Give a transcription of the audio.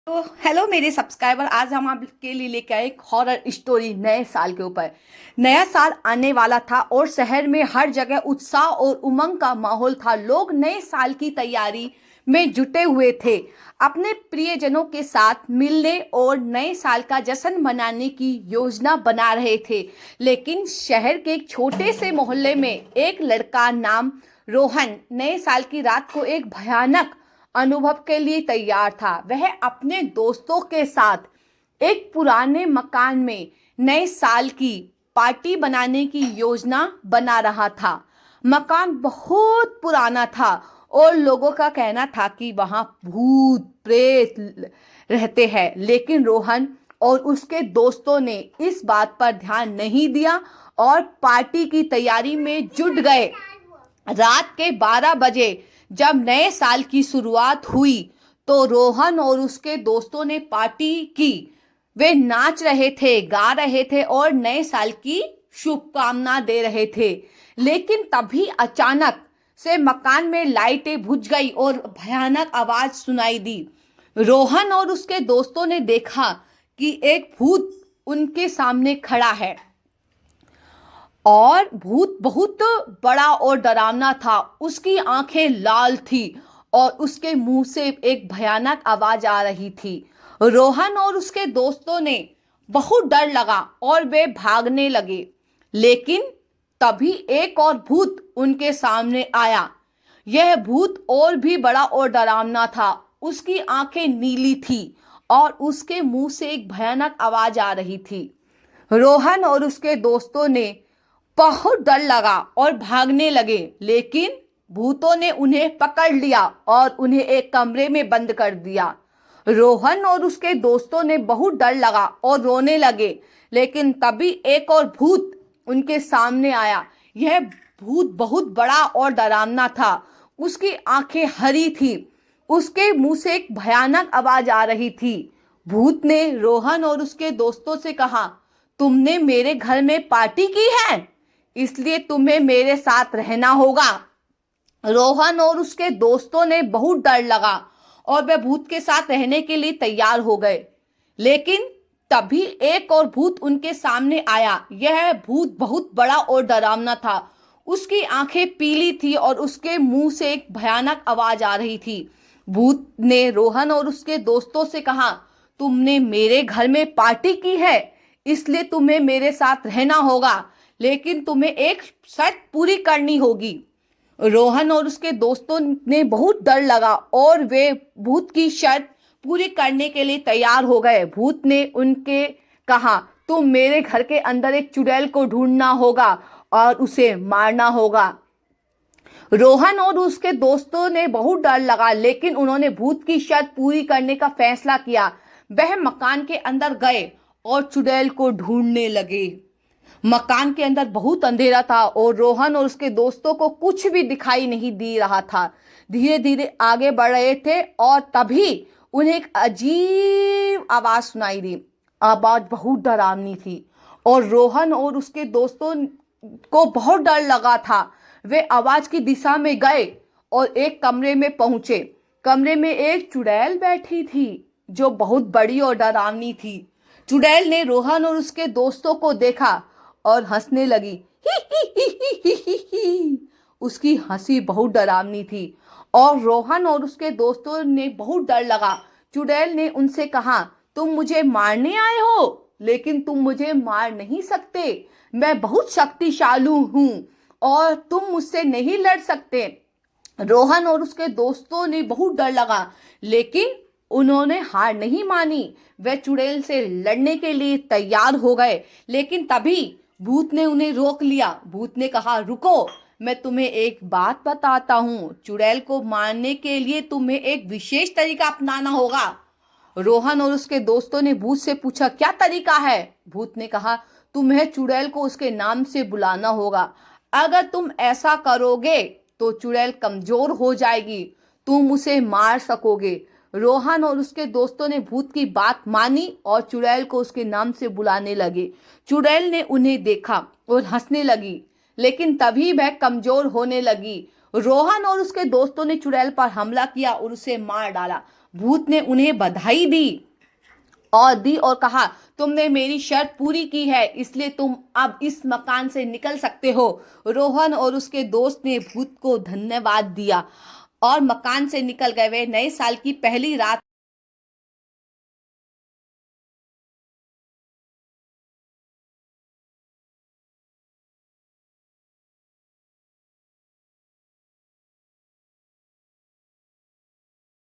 तो हेलो मेरे सब्सक्राइबर, आज हम आपके लिए लेके आए एक हॉरर स्टोरी नए साल के ऊपर। नया साल आने वाला था और शहर में हर जगह उत्साह और उमंग का माहौल था। लोग नए साल की तैयारी में जुटे हुए थे, अपने प्रियजनों के साथ मिलने और नए साल का जश्न मनाने की योजना बना रहे थे। लेकिन शहर के एक छोटे से मोहल्ले में एक लड़का नाम रोहन नए साल की रात को एक भयानक अनुभव के लिए तैयार था। वह अपने दोस्तों के साथ एक पुराने मकान में नए साल की पार्टी बनाने की योजना बना रहा था। मकान बहुत पुराना था और लोगों का कहना था कि वहां भूत प्रेत रहते हैं, लेकिन रोहन और उसके दोस्तों ने इस बात पर ध्यान नहीं दिया और पार्टी की तैयारी में जुट गए। रात के 12 बजे जब नए साल की शुरुआत हुई तो रोहन और उसके दोस्तों ने पार्टी की। वे नाच रहे थे, गा रहे थे और नए साल की शुभकामना दे रहे थे। लेकिन तभी अचानक से मकान में लाइटें बुझ गई और भयानक आवाज सुनाई दी। रोहन और उसके दोस्तों ने देखा कि एक भूत उनके सामने खड़ा है और भूत बहुत बड़ा और डरावना था। उसकी आंखें लाल थी और उसके मुंह से एक भयानक आवाज आ रही थी। रोहन और उसके दोस्तों ने बहुत डर लगा और वे भागने लगे। लेकिन तभी एक और भूत उनके सामने आया। यह भूत और भी बड़ा और डरावना था। उसकी आंखें नीली थी और उसके मुंह से एक भयानक आवाज आ रही थी। रोहन और उसके दोस्तों ने बहुत डर लगा और भागने लगे, लेकिन भूतों ने उन्हें पकड़ लिया और उन्हें एक कमरे में बंद कर दिया। रोहन और उसके दोस्तों ने बहुत डर लगा और रोने लगे, लेकिन तभी एक और भूत उनके सामने आया। यह भूत बहुत बड़ा और डरावना था। उसकी आंखें हरी थी। उसके मुंह से एक भयानक आवाज आ रही थी। भूत ने रोहन और उसके दोस्तों से कहा, तुमने मेरे घर में पार्टी की है, इसलिए तुम्हें मेरे साथ रहना होगा। रोहन और उसके दोस्तों ने बहुत डर लगा और वे भूत के साथ रहने के लिए तैयार हो गए। लेकिन तभी एक और भूत उनके सामने आया। यह भूत बहुत बड़ा और डरावना था। उसकी आंखें पीली थी और उसके मुंह से एक भयानक आवाज आ रही थी। भूत ने रोहन और उसके दोस्तों से कहा, तुमने मेरे घर में पार्टी की है, इसलिए तुम्हें मेरे साथ रहना होगा, लेकिन तुम्हें एक शर्त पूरी करनी होगी। रोहन और उसके दोस्तों ने बहुत डर लगा और वे भूत की शर्त पूरी करने के लिए तैयार हो गए। भूत ने उनके कहा, तुम मेरे घर के अंदर एक चुड़ैल को ढूंढना होगा और उसे मारना होगा। रोहन और उसके दोस्तों ने बहुत डर लगा, लेकिन उन्होंने भूत की शर्त पूरी करने का फैसला किया। वह मकान के अंदर गए और चुड़ैल को ढूंढने लगे। मकान के अंदर बहुत अंधेरा था और रोहन और उसके दोस्तों को कुछ भी दिखाई नहीं दे रहा था। धीरे धीरे आगे बढ़ रहे थे और तभी उन्हें एक अजीब आवाज सुनाई दी। आवाज बहुत डरावनी थी और रोहन और उसके दोस्तों को बहुत डर लगा था। वे आवाज की दिशा में गए और एक कमरे में पहुंचे। कमरे में एक चुड़ैल बैठी थी जो बहुत बड़ी और डरावनी थी। चुड़ैल ने रोहन और उसके दोस्तों को देखा और हंसने लगी। ही ही ही ही ही ही ही। उसकी हंसी बहुत डरावनी थी और रोहन और उसके दोस्तों ने बहुत डर लगा। चुड़ैल ने उनसे कहा, तुम मुझे मारने आए हो, लेकिन तुम मुझे मार नहीं सकते। मैं बहुत शक्तिशाली हूं और तुम मुझसे नहीं लड़ सकते। रोहन और उसके दोस्तों ने बहुत डर लगा, लेकिन उन्होंने हार नहीं मानी। वे चुड़ैल से लड़ने के लिए तैयार हो गए, लेकिन तभी भूत ने उन्हें रोक लिया। भूत ने कहा, रुको, मैं तुम्हें एक बात बताता हूँ। चुड़ैल को मारने के लिए तुम्हें एक विशेष तरीका अपनाना होगा। रोहन और उसके दोस्तों ने भूत से पूछा, क्या तरीका है? भूत ने कहा, तुम्हें चुड़ैल को उसके नाम से बुलाना होगा। अगर तुम ऐसा करोगे तो चुड़ैल कमजोर हो जाएगी, तुम उसे मार सकोगे। रोहन और उसके दोस्तों ने भूत की बात मानी और चुड़ैल को उसके नाम से बुलाने लगे। चुड़ैल ने उन्हें देखा और हंसने लगी, लेकिन तभी वह कमजोर होने लगी। रोहन और उसके दोस्तों ने चुड़ैल पर हमला किया और उसे मार डाला। भूत ने उन्हें बधाई दी और कहा, तुमने मेरी शर्त पूरी की है, इसलिए तुम अब इस मकान से निकल सकते हो। रोहन और उसके दोस्त ने भूत को धन्यवाद दिया और मकान से निकल गए। वे नए साल की पहली रात